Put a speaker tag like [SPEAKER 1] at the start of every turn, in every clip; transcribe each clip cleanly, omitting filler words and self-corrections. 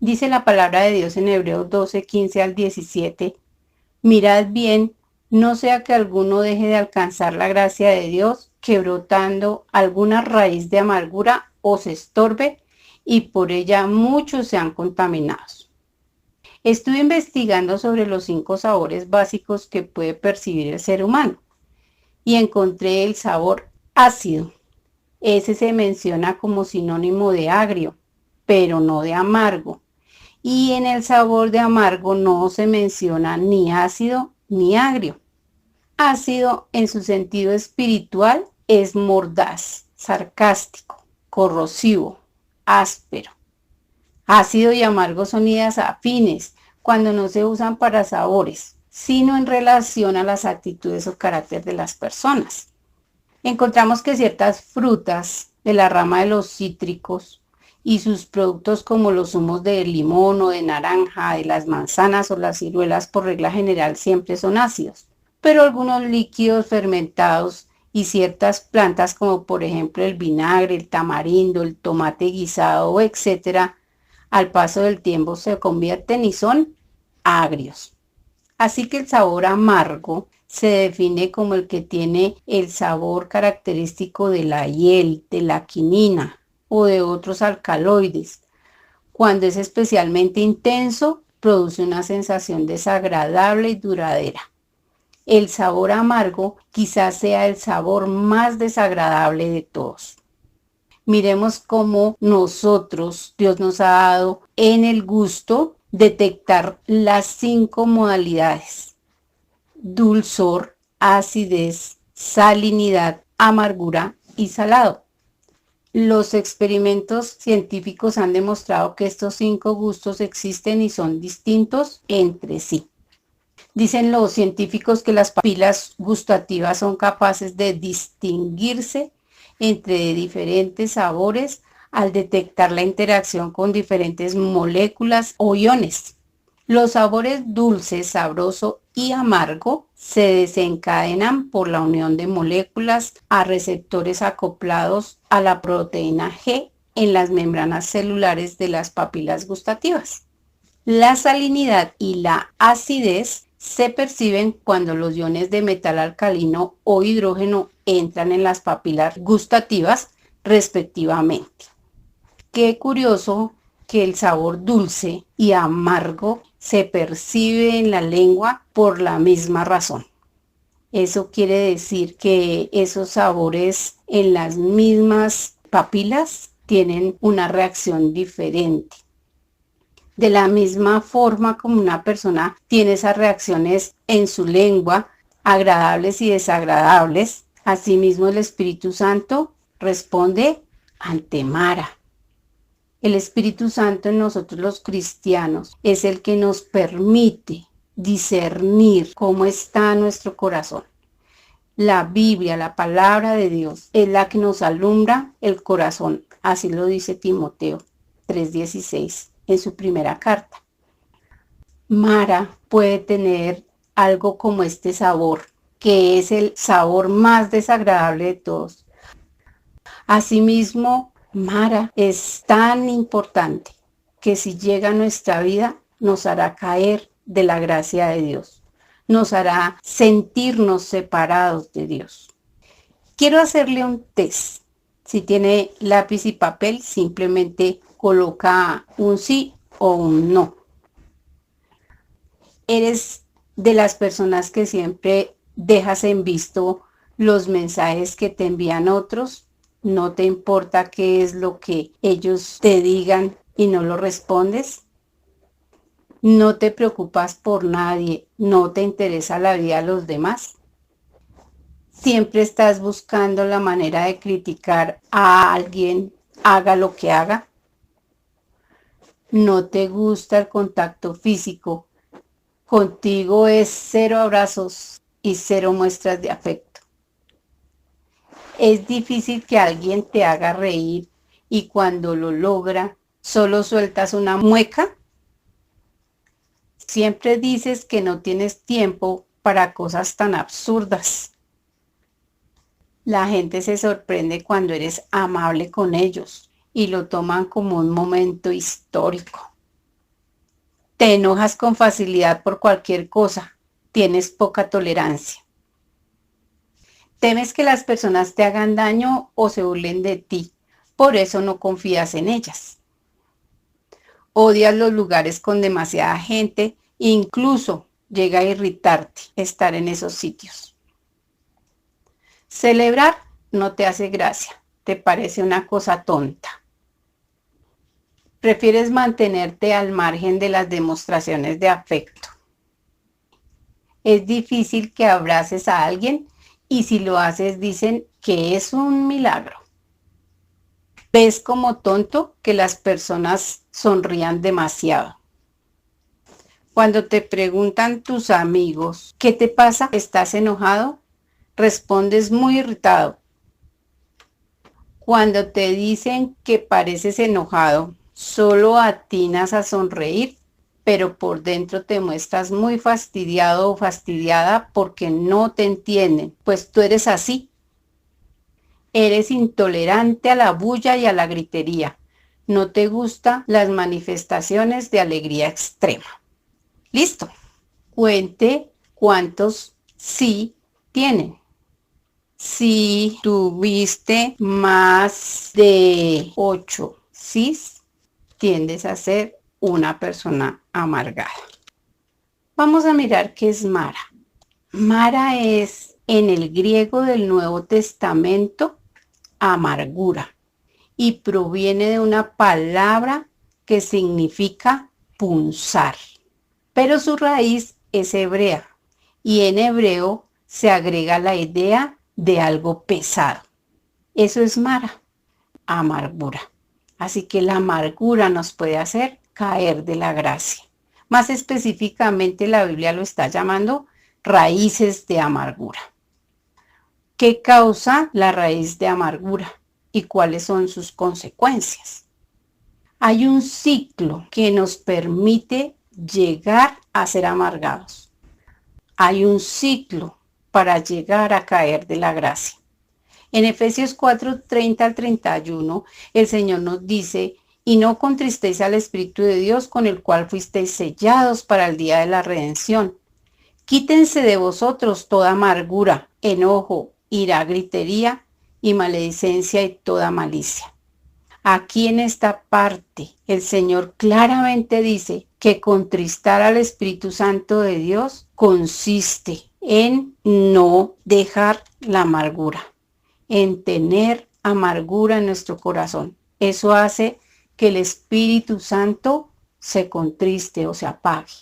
[SPEAKER 1] Dice la palabra de Dios en Hebreos 12, 15 al 17. Mirad bien, no sea que alguno deje de alcanzar la gracia de Dios, que brotando alguna raíz de amargura os estorbe y por ella muchos sean contaminados. Estuve investigando sobre los 5 sabores básicos que puede percibir el ser humano y encontré el sabor ácido. Ese se menciona como sinónimo de agrio, pero no de amargo. Y en el sabor de amargo no se menciona ni ácido ni agrio. Ácido en su sentido espiritual es mordaz, sarcástico, corrosivo, áspero. Ácido y amargo son ideas afines cuando no se usan para sabores, sino en relación a las actitudes o carácter de las personas. Encontramos que ciertas frutas de la rama de los cítricos y sus productos como los zumos de limón o de naranja, de las manzanas o las ciruelas por regla general siempre son ácidos, pero algunos líquidos fermentados y ciertas plantas como por ejemplo el vinagre, el tamarindo, el tomate guisado, etcétera, al paso del tiempo se convierten y son agrios. Así que el sabor amargo se define como el que tiene el sabor característico de la hiel, de la quinina o de otros alcaloides. Cuando es especialmente intenso, produce una sensación desagradable y duradera. El sabor amargo quizás sea el sabor más desagradable de todos. Miremos cómo Dios nos ha dado en el gusto detectar las 5 modalidades: dulzor, acidez, salinidad, amargura y salado. Los experimentos científicos han demostrado que estos 5 gustos existen y son distintos entre sí. Dicen los científicos que las papilas gustativas son capaces de distinguirse entre diferentes sabores al detectar la interacción con diferentes moléculas o iones. Los sabores dulce, sabroso y amargo se desencadenan por la unión de moléculas a receptores acoplados a la proteína G en las membranas celulares de las papilas gustativas. La salinidad y la acidez se perciben cuando los iones de metal alcalino o hidrógeno entran en las papilas gustativas respectivamente. Qué curioso que el sabor dulce y amargo se percibe en la lengua por la misma razón. Eso quiere decir que esos sabores en las mismas papilas tienen una reacción diferente. De la misma forma como una persona tiene esas reacciones en su lengua, agradables y desagradables, asimismo el Espíritu Santo responde ante Mara. El Espíritu Santo en nosotros los cristianos es el que nos permite discernir cómo está nuestro corazón. La Biblia, la palabra de Dios, es la que nos alumbra el corazón. Así lo dice Timoteo 3:16 en su primera carta. Mara puede tener algo como este sabor, que es el sabor más desagradable de todos. Asimismo, Mara es tan importante que si llega a nuestra vida nos hará caer de la gracia de Dios, nos hará sentirnos separados de Dios. Quiero hacerle un test. Si tiene lápiz y papel, simplemente coloca un sí o un no. ¿Eres de las personas que siempre dejas en visto los mensajes que te envían otros? ¿No te importa qué es lo que ellos te digan y no lo respondes? ¿No te preocupas por nadie? ¿No te interesa la vida de los demás? ¿Siempre estás buscando la manera de criticar a alguien, haga lo que haga? ¿No te gusta el contacto físico? Contigo es 0 abrazos y 0 muestras de afecto. Es difícil que alguien te haga reír y cuando lo logra, solo sueltas una mueca. Siempre dices que no tienes tiempo para cosas tan absurdas. La gente se sorprende cuando eres amable con ellos y lo toman como un momento histórico. Te enojas con facilidad por cualquier cosa. Tienes poca tolerancia. Temes que las personas te hagan daño o se burlen de ti. Por eso no confías en ellas. Odias los lugares con demasiada gente. Incluso llega a irritarte estar en esos sitios. Celebrar no te hace gracia. Te parece una cosa tonta. Prefieres mantenerte al margen de las demostraciones de afecto. Es difícil que abraces a alguien y si lo haces dicen que es un milagro. Ves como tonto que las personas sonrían demasiado. Cuando te preguntan tus amigos, ¿qué te pasa? ¿Estás enojado? Respondes muy irritado. Cuando te dicen que pareces enojado, solo atinas a sonreír, pero por dentro te muestras muy fastidiado o fastidiada porque no te entienden, pues tú eres así. Eres intolerante a la bulla y a la gritería. No te gustan las manifestaciones de alegría extrema. Listo. Cuente cuántos sí tienen. Si tuviste más de 8 sís, tiendes a ser una persona amargada. Vamos a mirar qué es Mara. Mara es en el griego del Nuevo Testamento amargura y proviene de una palabra que significa punzar, pero su raíz es hebrea y en hebreo se agrega la idea de algo pesado. Eso es Mara, amargura. Así que la amargura nos puede hacer caer de la gracia. Más específicamente la Biblia lo está llamando raíces de amargura. ¿Qué causa la raíz de amargura y cuáles son sus consecuencias? Hay un ciclo que nos permite llegar a ser amargados. Hay un ciclo para llegar a caer de la gracia. En Efesios 4:30 al 31, el Señor nos dice, y no contristéis al Espíritu de Dios con el cual fuisteis sellados para el día de la redención. Quítense de vosotros toda amargura, enojo, ira, gritería y maledicencia y toda malicia. Aquí en esta parte, el Señor claramente dice que contristar al Espíritu Santo de Dios consiste en no dejar la amargura, en tener amargura en nuestro corazón. Eso hace que el Espíritu Santo se contriste o se apague.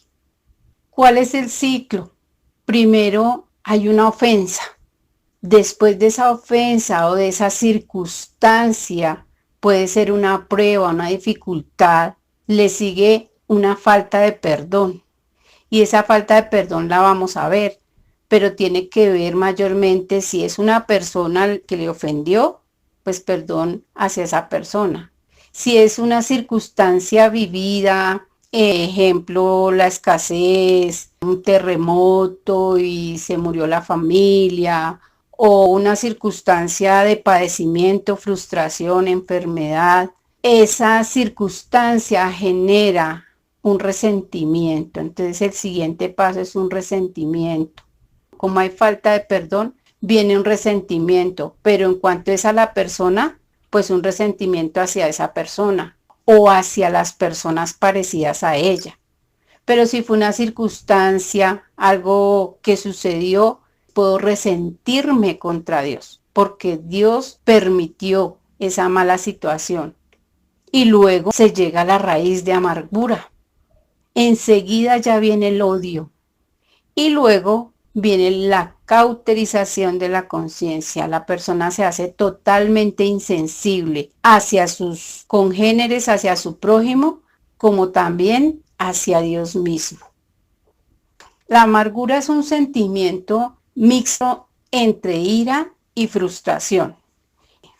[SPEAKER 1] ¿Cuál es el ciclo? Primero hay una ofensa. Después de esa ofensa o de esa circunstancia, puede ser una prueba, una dificultad, le sigue una falta de perdón. Y esa falta de perdón la vamos a ver, pero tiene que ver mayormente si es una persona que le ofendió, pues perdón hacia esa persona. Si es una circunstancia vivida, ejemplo, la escasez, un terremoto y se murió la familia, o una circunstancia de padecimiento, frustración, enfermedad, esa circunstancia genera un resentimiento. Entonces el siguiente paso es un resentimiento. Como hay falta de perdón, viene un resentimiento, pero en cuanto es a la persona, pues un resentimiento hacia esa persona o hacia las personas parecidas a ella. Pero si fue una circunstancia, algo que sucedió, puedo resentirme contra Dios, porque Dios permitió esa mala situación. Y luego se llega a la raíz de amargura. Enseguida ya viene el odio. Y luego viene la cauterización de la conciencia. La persona se hace totalmente insensible hacia sus congéneres, hacia su prójimo, como también hacia Dios mismo. La amargura es un sentimiento mixto entre ira y frustración.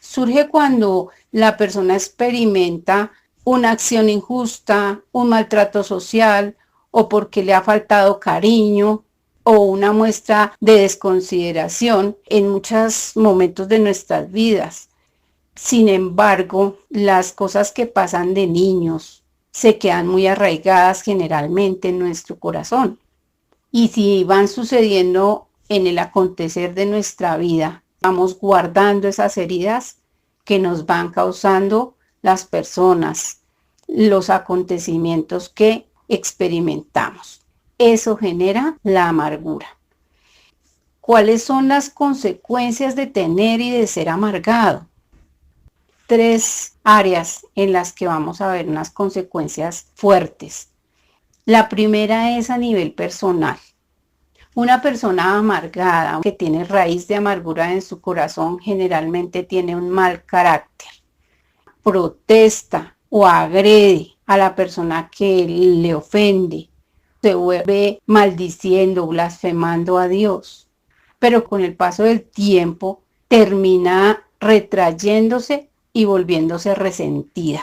[SPEAKER 1] Surge cuando la persona experimenta una acción injusta, un maltrato social o porque le ha faltado cariño o una muestra de desconsideración en muchos momentos de nuestras vidas. Sin embargo, las cosas que pasan de niños se quedan muy arraigadas generalmente en nuestro corazón. Y si van sucediendo en el acontecer de nuestra vida, vamos guardando esas heridas que nos van causando las personas, los acontecimientos que experimentamos. Eso genera la amargura. ¿Cuáles son las consecuencias de tener y de ser amargado? 3 áreas en las que vamos a ver unas consecuencias fuertes. La primera es a nivel personal. Una persona amargada que tiene raíz de amargura en su corazón generalmente tiene un mal carácter. Protesta o agrede a la persona que le ofende. Se vuelve maldiciendo, blasfemando a Dios. Pero con el paso del tiempo termina retrayéndose y volviéndose resentida.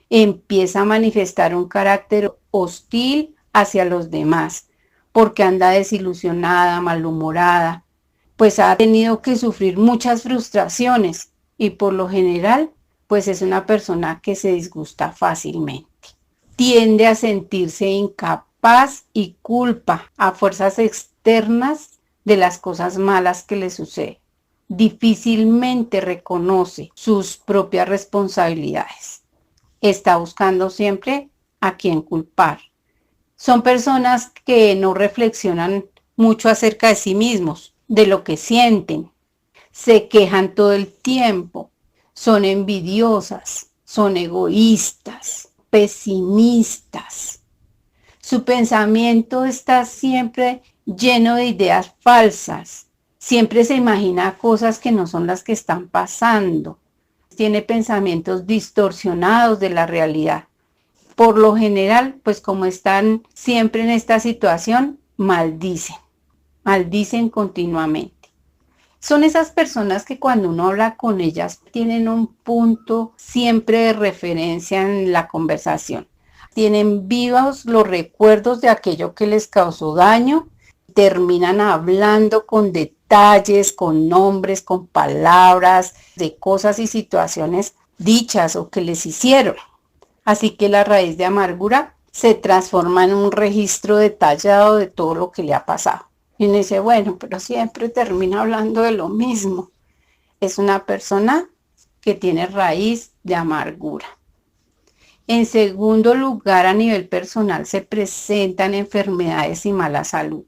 [SPEAKER 1] Empieza a manifestar un carácter hostil hacia los demás, porque anda desilusionada, malhumorada, pues ha tenido que sufrir muchas frustraciones y por lo general, pues es una persona que se disgusta fácilmente. Tiende a sentirse incapaz y culpa a fuerzas externas de las cosas malas que le suceden. Difícilmente reconoce sus propias responsabilidades. Está buscando siempre a quién culpar. Son personas que no reflexionan mucho acerca de sí mismos, de lo que sienten. Se quejan todo el tiempo. Son envidiosas, son egoístas, pesimistas. Su pensamiento está siempre lleno de ideas falsas. Siempre se imagina cosas que no son las que están pasando. Tiene pensamientos distorsionados de la realidad. Por lo general, pues como están siempre en esta situación, maldicen continuamente. Son esas personas que cuando uno habla con ellas tienen un punto siempre de referencia en la conversación. Tienen vivos los recuerdos de aquello que les causó daño. Terminan hablando con detalles, con nombres, con palabras, de cosas y situaciones dichas o que les hicieron. Así que la raíz de amargura se transforma en un registro detallado de todo lo que le ha pasado. Y uno dice, bueno, pero siempre termina hablando de lo mismo. Es una persona que tiene raíz de amargura. En segundo lugar, a nivel personal, se presentan enfermedades y mala salud.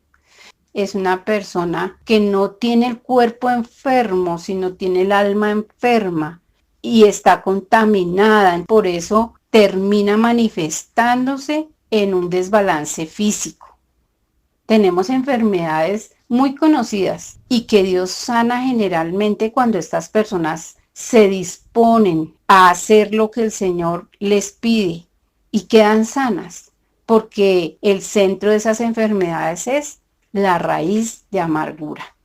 [SPEAKER 1] Es una persona que no tiene el cuerpo enfermo, sino tiene el alma enferma y está contaminada. Por eso termina manifestándose en un desbalance físico. Tenemos enfermedades muy conocidas y que Dios sana generalmente cuando estas personas se disponen a hacer lo que el Señor les pide y quedan sanas, porque el centro de esas enfermedades es la raíz de amargura.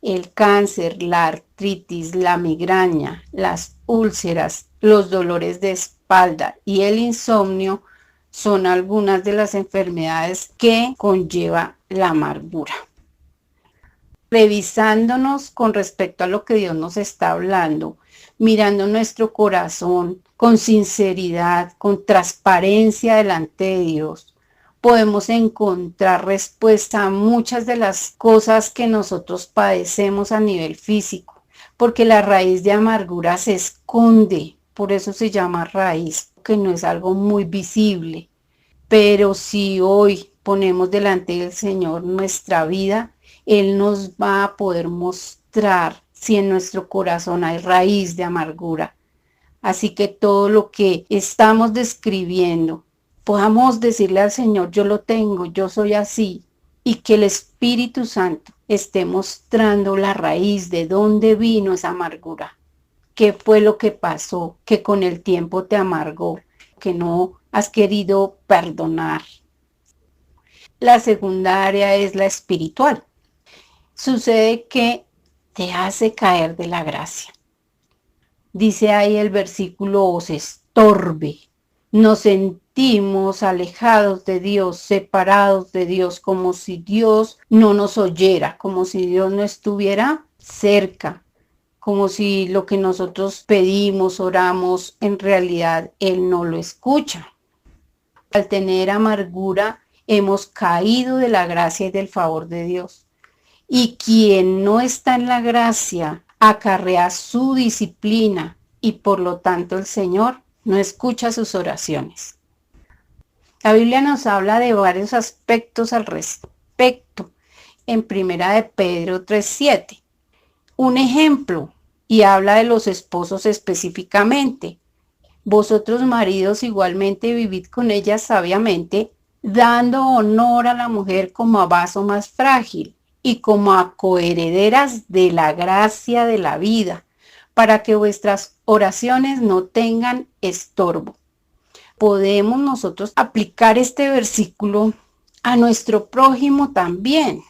[SPEAKER 1] El cáncer, la artritis, la migraña, las úlceras, los dolores de espalda y el insomnio son algunas de las enfermedades que conlleva la amargura. Revisándonos con respecto a lo que Dios nos está hablando, mirando nuestro corazón con sinceridad, con transparencia delante de Dios, podemos encontrar respuesta a muchas de las cosas que nosotros padecemos a nivel físico, porque la raíz de amargura se esconde, por eso se llama raíz, que no es algo muy visible. Pero si hoy ponemos delante del Señor nuestra vida, Él nos va a poder mostrar si en nuestro corazón hay raíz de amargura. Así que todo lo que estamos describiendo, podamos decirle al Señor, yo lo tengo, yo soy así, y que el Espíritu Santo esté mostrando la raíz de dónde vino esa amargura, qué fue lo que pasó, que con el tiempo te amargó, que no has querido perdonar. La segunda área es la espiritual. Sucede que te hace caer de la gracia. Dice ahí el versículo, os estorbe. Nos sentimos alejados de Dios, separados de Dios, como si Dios no nos oyera, como si Dios no estuviera cerca, como si lo que nosotros pedimos, oramos, en realidad Él no lo escucha. Al tener amargura, hemos caído de la gracia y del favor de Dios. Y quien no está en la gracia acarrea su disciplina y por lo tanto el Señor no escucha sus oraciones. La Biblia nos habla de varios aspectos al respecto en 1 de Pedro 3:7. Un ejemplo, y habla de los esposos específicamente. Vosotros maridos igualmente vivid con ellas sabiamente, dando honor a la mujer como a vaso más frágil y como a coherederas de la gracia de la vida, para que vuestras oraciones no tengan estorbo. Podemos nosotros aplicar este versículo a nuestro prójimo también.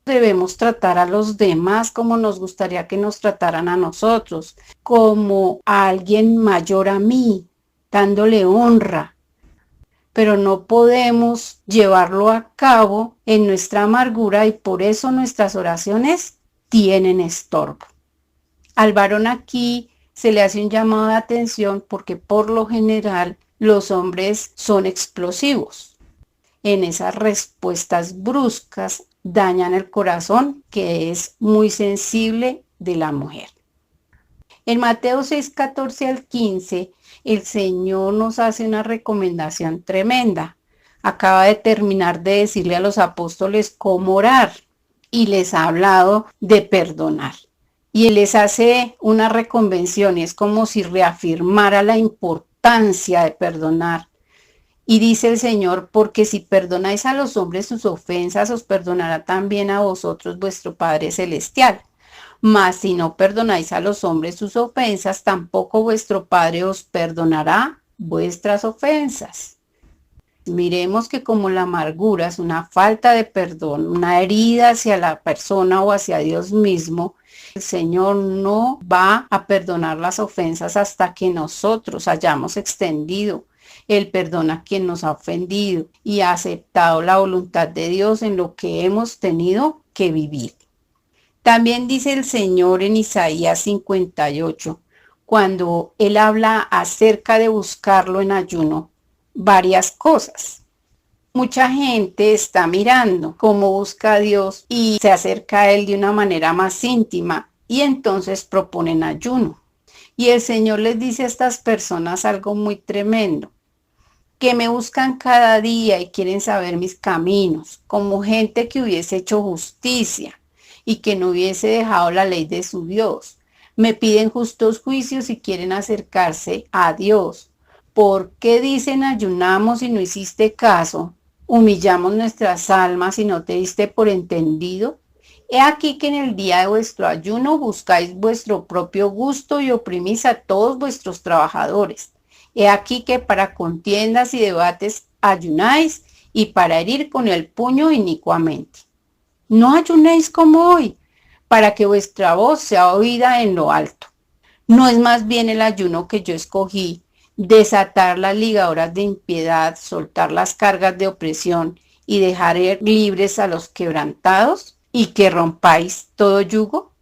[SPEAKER 1] Debemos tratar a los demás como nos gustaría que nos trataran a nosotros, como a alguien mayor a mí, dándole honra. Pero no podemos llevarlo a cabo en nuestra amargura y por eso nuestras oraciones tienen estorbo. Al varón aquí se le hace un llamado de atención porque por lo general los hombres son explosivos. En esas respuestas bruscas dañan el corazón, que es muy sensible de la mujer. En Mateo 6:14 al 15, el Señor nos hace una recomendación tremenda. Acaba de terminar de decirle a los apóstoles cómo orar y les ha hablado de perdonar. Y Él les hace una reconvención y es como si reafirmara la importancia de perdonar. Y dice el Señor, porque si perdonáis a los hombres sus ofensas, os perdonará también a vosotros vuestro Padre Celestial. Mas si no perdonáis a los hombres sus ofensas, tampoco vuestro Padre os perdonará vuestras ofensas. Miremos que como la amargura es una falta de perdón, una herida hacia la persona o hacia Dios mismo, el Señor no va a perdonar las ofensas hasta que nosotros hayamos extendido el perdón a quien nos ha ofendido y ha aceptado la voluntad de Dios en lo que hemos tenido que vivir. También dice el Señor en Isaías 58, cuando Él habla acerca de buscarlo en ayuno, varias cosas. Mucha gente está mirando cómo busca a Dios y se acerca a Él de una manera más íntima y entonces proponen ayuno. Y el Señor les dice a estas personas algo muy tremendo, que me buscan cada día y quieren saber mis caminos, como gente que hubiese hecho justicia y que no hubiese dejado la ley de su Dios. Me piden justos juicios y quieren acercarse a Dios. ¿Por qué dicen ayunamos y no hiciste caso? Humillamos nuestras almas y no te diste por entendido. He aquí que en el día de vuestro ayuno buscáis vuestro propio gusto y oprimís a todos vuestros trabajadores. He aquí que para contiendas y debates ayunáis y para herir con el puño inicuamente. No ayunéis como hoy, para que vuestra voz sea oída en lo alto. No es más bien el ayuno que yo escogí, desatar las ligaduras de impiedad, soltar las cargas de opresión y dejar libres a los quebrantados y que rompáis todo yugo.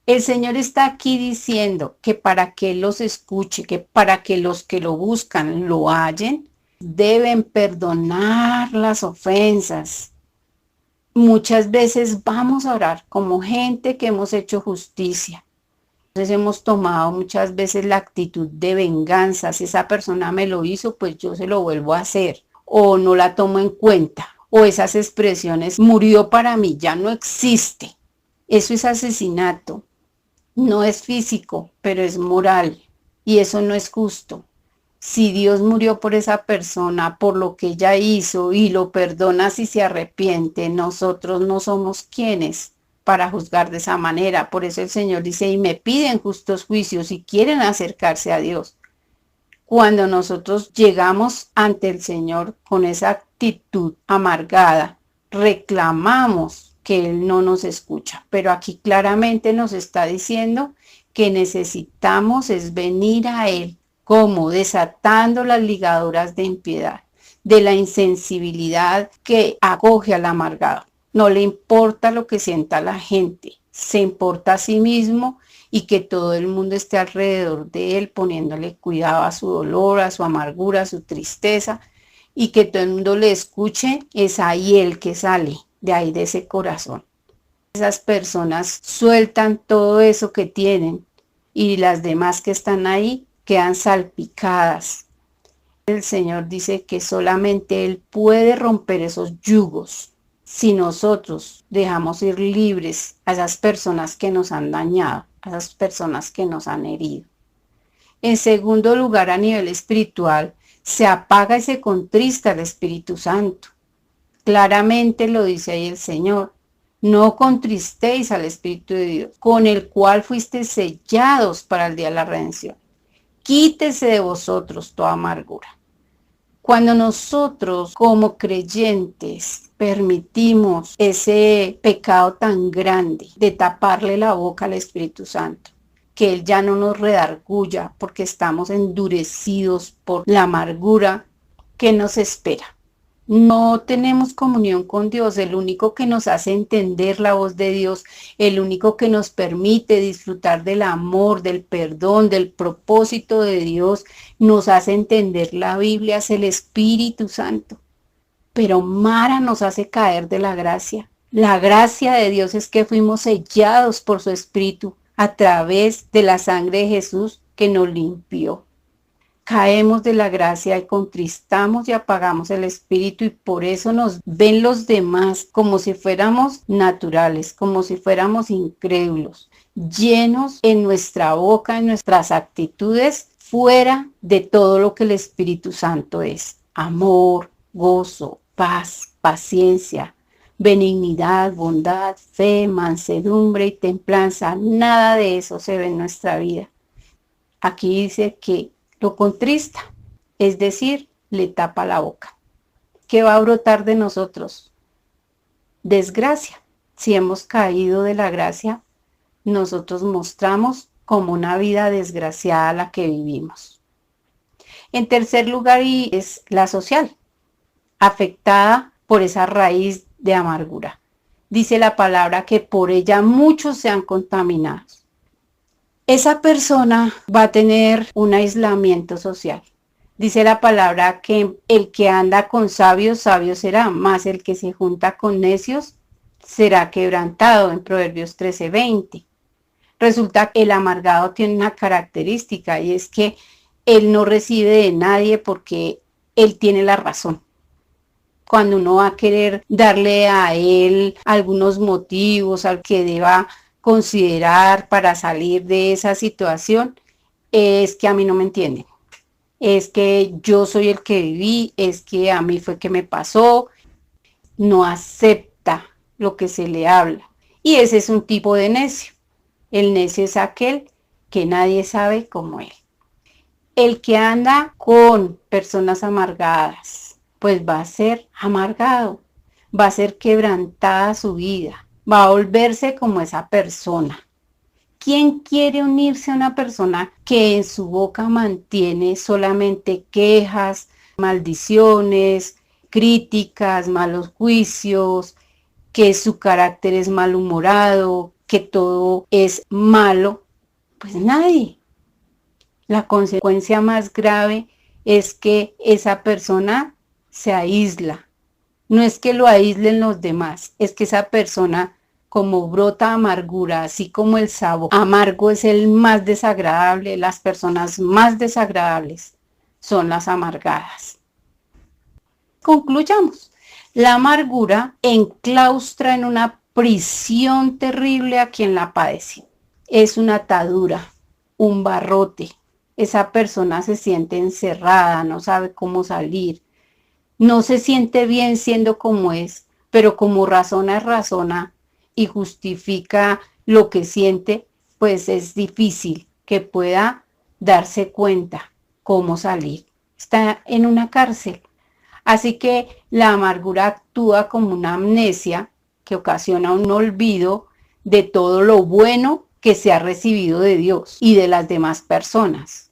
[SPEAKER 1] El Señor está aquí diciendo que para que Él los escuche, que para que los que lo buscan lo hallen, deben perdonar las ofensas. Muchas veces vamos a orar como gente que hemos hecho justicia. Entonces hemos tomado muchas veces la actitud de venganza. Si esa persona me lo hizo, pues yo se lo vuelvo a hacer. O no la tomo en cuenta. O esas expresiones, murió para mí, ya no existe. Eso es asesinato. No es físico, pero es moral. Y eso no es justo. Si Dios murió por esa persona, por lo que ella hizo y lo perdona si se arrepiente, nosotros no somos quienes para juzgar de esa manera. Por eso el Señor dice, y me piden justos juicios y quieren acercarse a Dios. Cuando nosotros llegamos ante el Señor con esa actitud amargada, reclamamos que Él no nos escucha. Pero aquí claramente nos está diciendo que necesitamos es venir a Él. ¿Cómo? Desatando las ligaduras de impiedad, de la insensibilidad que acoge al amargado. No le importa lo que sienta la gente, se importa a sí mismo y que todo el mundo esté alrededor de él poniéndole cuidado a su dolor, a su amargura, a su tristeza. y que todo el mundo le escuche, es ahí el que sale, de ahí de ese corazón. Esas personas sueltan todo eso que tienen y las demás que están ahí quedan salpicadas. El Señor dice que solamente Él puede romper esos yugos si nosotros dejamos ir libres a esas personas que nos han dañado, a esas personas que nos han herido. En segundo lugar, a nivel espiritual, se apaga y se contrista el Espíritu Santo. Claramente lo dice ahí el Señor. No contristéis al Espíritu de Dios, con el cual fuisteis sellados para el día de la redención. Quítese de vosotros toda amargura. Cuando nosotros como creyentes permitimos ese pecado tan grande de taparle la boca al Espíritu Santo, que Él ya no nos redarguya porque estamos endurecidos por la amargura, ¿qué nos espera? No tenemos comunión con Dios. El único que nos hace entender la voz de Dios, el único que nos permite disfrutar del amor, del perdón, del propósito de Dios, nos hace entender la Biblia, es el Espíritu Santo. Pero Mara nos hace caer de la gracia. La gracia de Dios es que fuimos sellados por su Espíritu a través de la sangre de Jesús que nos limpió. Caemos de la gracia y contristamos y apagamos el Espíritu y por eso nos ven los demás como si fuéramos naturales, como si fuéramos incrédulos, llenos en nuestra boca, en nuestras actitudes, fuera de todo lo que el Espíritu Santo es. Amor, gozo, paz, paciencia, benignidad, bondad, fe, mansedumbre y templanza. Nada de eso se ve en nuestra vida. Aquí dice que lo contrista, es decir, le tapa la boca. ¿Qué va a brotar de nosotros? Desgracia. Si hemos caído de la gracia, nosotros mostramos como una vida desgraciada la que vivimos. En tercer lugar, y es la social, afectada por esa raíz de amargura. Dice la palabra que por ella muchos sean contaminados. Esa persona va a tener un aislamiento social. Dice la palabra que el que anda con sabios, sabio será, mas el que se junta con necios será quebrantado, en Proverbios 13:20. Resulta que el amargado tiene una característica y es que él no recibe de nadie porque él tiene la razón. Cuando uno va a querer darle a él algunos motivos al que deba considerar para salir de esa situación, es que a mí no me entienden, es que yo soy el que viví, es que a mí fue que me pasó, no acepta lo que se le habla. Y ese es un tipo de necio. El necio es aquel que nadie sabe como él. El que anda con personas amargadas, pues va a ser amargado, va a ser quebrantada su vida. Va a volverse como esa persona. ¿Quién quiere unirse a una persona que en su boca mantiene solamente quejas, maldiciones, críticas, malos juicios, que su carácter es malhumorado, que todo es malo? Pues nadie. La consecuencia más grave es que esa persona se aísla. No es que lo aíslen los demás, es que esa persona, como brota amargura, así como el sabor amargo es el más desagradable, las personas más desagradables son las amargadas. Concluyamos. La amargura enclaustra en una prisión terrible a quien la padece. Es una atadura, un barrote. Esa persona se siente encerrada, no sabe cómo salir. No se siente bien siendo como es, pero como razona y justifica lo que siente, pues es difícil que pueda darse cuenta cómo salir. Está en una cárcel. Así que la amargura actúa como una amnesia que ocasiona un olvido de todo lo bueno que se ha recibido de Dios y de las demás personas.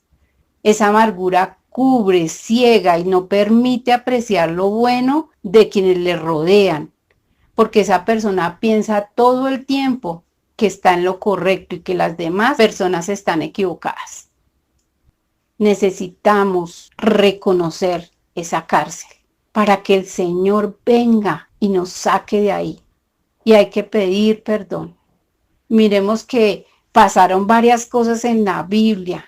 [SPEAKER 1] Esa amargura cubre, ciega y no permite apreciar lo bueno de quienes le rodean, porque esa persona piensa todo el tiempo que está en lo correcto y que las demás personas están equivocadas. Necesitamos reconocer esa cárcel. para que el Señor venga y nos saque de ahí. Y hay que pedir perdón. Miremos que pasaron varias cosas en la Biblia.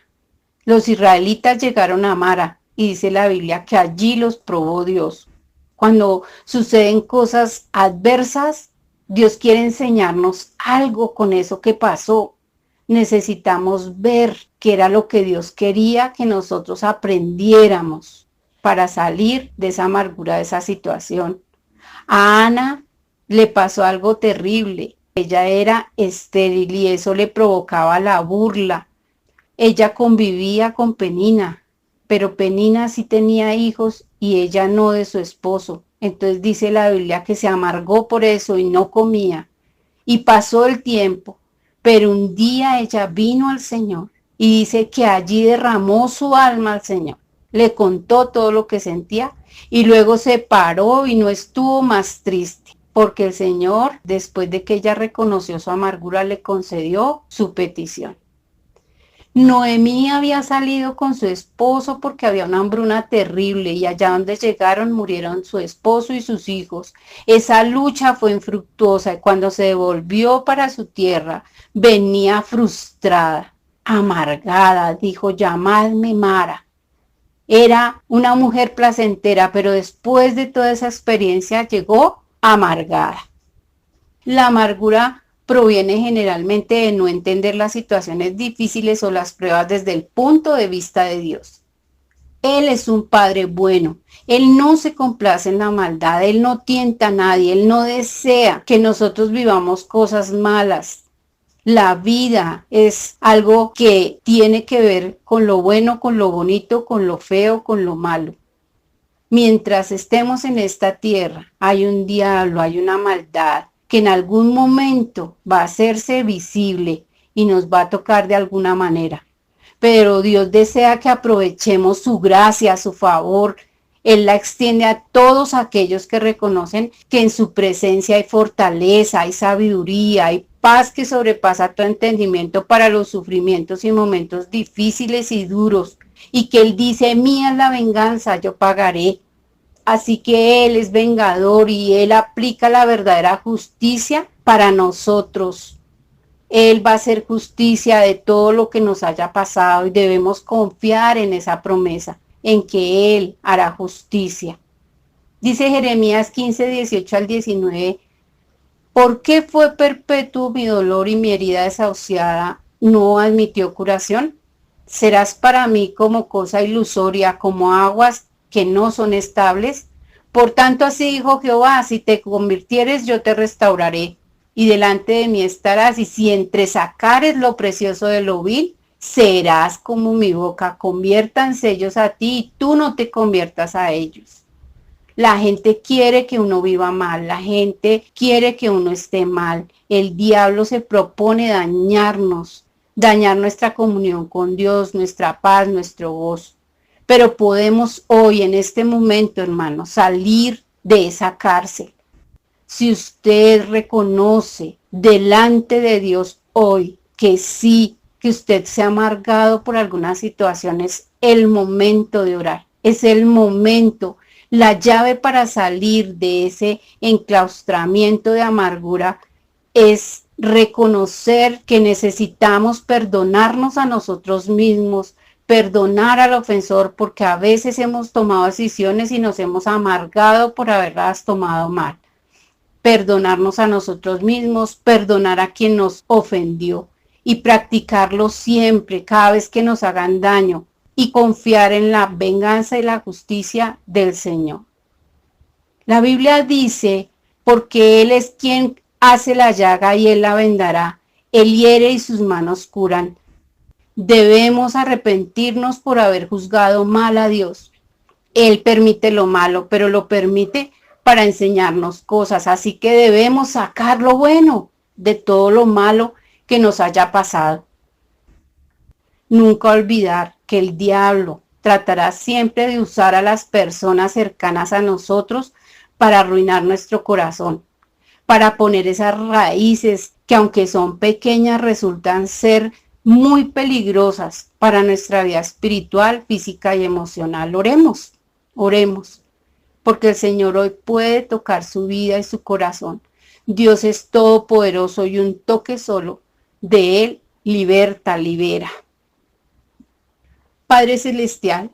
[SPEAKER 1] Los israelitas llegaron a Mara y dice la Biblia que allí los probó Dios. Cuando suceden cosas adversas, Dios quiere enseñarnos algo con eso que pasó. Necesitamos ver qué era lo que Dios quería que nosotros aprendiéramos para salir de esa amargura, de esa situación. A Ana le pasó algo terrible. Ella era estéril y eso le provocaba la burla. Ella convivía con Penina, pero Penina sí tenía hijos y ella no, de su esposo. Entonces dice la Biblia que se amargó por eso y no comía. Y pasó el tiempo, pero un día ella vino al Señor y dice que allí derramó su alma al Señor. Le contó todo lo que sentía y luego se paró y no estuvo más triste, porque el Señor, después de que ella reconoció su amargura, le concedió su petición. Noemí había salido con su esposo porque había una hambruna terrible y allá donde llegaron murieron su esposo y sus hijos. Esa lucha fue infructuosa y cuando se devolvió para su tierra venía frustrada, amargada, dijo: llamadme Mara. Era una mujer placentera, pero después de toda esa experiencia llegó amargada. La amargura proviene generalmente de no entender las situaciones difíciles o las pruebas desde el punto de vista de Dios. Él es un Padre bueno. Él no se complace en la maldad. Él no tienta a nadie. Él no desea que nosotros vivamos cosas malas. La vida es algo que tiene que ver con lo bueno, con lo bonito, con lo feo, con lo malo. Mientras estemos en esta tierra, hay un diablo, hay una maldad que en algún momento va a hacerse visible y nos va a tocar de alguna manera. Pero Dios desea que aprovechemos su gracia, su favor. Él la extiende a todos aquellos que reconocen que en su presencia hay fortaleza, hay sabiduría, hay paz que sobrepasa todo entendimiento para los sufrimientos y momentos difíciles y duros. Y que Él dice: mía es la venganza, yo pagaré. Así que Él es vengador y Él aplica la verdadera justicia para nosotros. Él va a hacer justicia de todo lo que nos haya pasado y debemos confiar en esa promesa, en que Él hará justicia. Dice Jeremías 15, 18 al 19, ¿por qué fue perpetuo mi dolor y mi herida desahuciada no admitió curación? Serás para mí como cosa ilusoria, como aguas que no son estables. Por tanto, así dijo Jehová: si te convirtieres, yo te restauraré, y delante de mí estarás, y si entresacares lo precioso de lo vil, serás como mi boca. Conviértanse ellos a ti, y tú no te conviertas a ellos. La gente quiere que uno viva mal, la gente quiere que uno esté mal. El diablo se propone dañarnos, dañar nuestra comunión con Dios, nuestra paz, nuestro gozo. Pero podemos hoy, en este momento, hermano, salir de esa cárcel. Si usted reconoce delante de Dios hoy que sí, que usted se ha amargado por alguna situación, es el momento de orar. Es el momento. La llave para salir de ese enclaustramiento de amargura es reconocer que necesitamos perdonarnos a nosotros mismos, perdonar al ofensor, porque a veces hemos tomado decisiones y nos hemos amargado por haberlas tomado mal. Perdonarnos a nosotros mismos, perdonar a quien nos ofendió y practicarlo siempre, cada vez que nos hagan daño, y confiar en la venganza y la justicia del Señor. La Biblia dice: porque Él es quien hace la llaga y Él la vendará, Él hiere y sus manos curan. Debemos arrepentirnos por haber juzgado mal a Dios. Él permite lo malo, pero lo permite para enseñarnos cosas. Así que debemos sacar lo bueno de todo lo malo que nos haya pasado. Nunca olvidar que el diablo tratará siempre de usar a las personas cercanas a nosotros para arruinar nuestro corazón, para poner esas raíces que, aunque son pequeñas, resultan ser muy peligrosas para nuestra vida espiritual, física y emocional. Oremos, oremos, porque el Señor hoy puede tocar su vida y su corazón. Dios es todopoderoso y un toque solo de Él liberta, libera. Padre Celestial,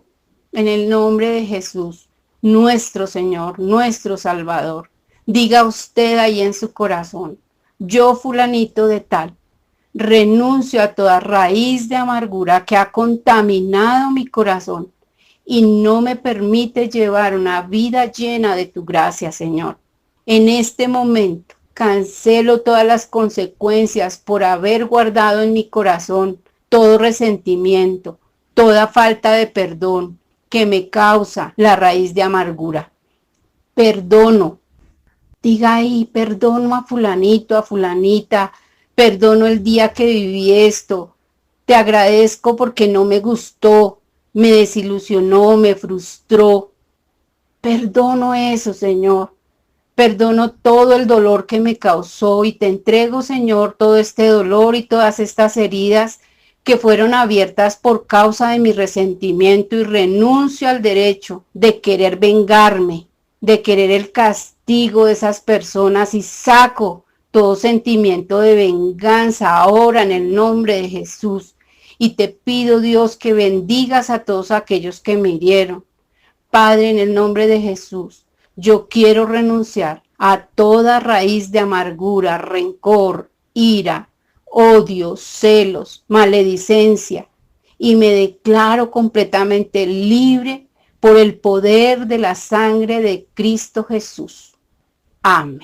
[SPEAKER 1] en el nombre de Jesús, nuestro Señor, nuestro Salvador, diga usted ahí en su corazón: yo, fulanito de tal, renuncio a toda raíz de amargura que ha contaminado mi corazón y no me permite llevar una vida llena de tu gracia, Señor. En este momento cancelo todas las consecuencias por haber guardado en mi corazón todo resentimiento, toda falta de perdón que me causa la raíz de amargura. Perdono. Diga ahí: perdono a fulanito, a fulanita, perdono el día que viví esto. Te agradezco porque no me gustó, me desilusionó, me frustró. Perdono eso, Señor. Perdono todo el dolor que me causó y te entrego, Señor, todo este dolor y todas estas heridas que fueron abiertas por causa de mi resentimiento, y renuncio al derecho de querer vengarme, de querer el castigo de esas personas, y saco todo sentimiento de venganza ahora en el nombre de Jesús. Y te pido, Dios, que bendigas a todos aquellos que me hirieron. Padre, en el nombre de Jesús, yo quiero renunciar a toda raíz de amargura, rencor, ira, odio, celos, maledicencia, y me declaro completamente libre por el poder de la sangre de Cristo Jesús. Amén.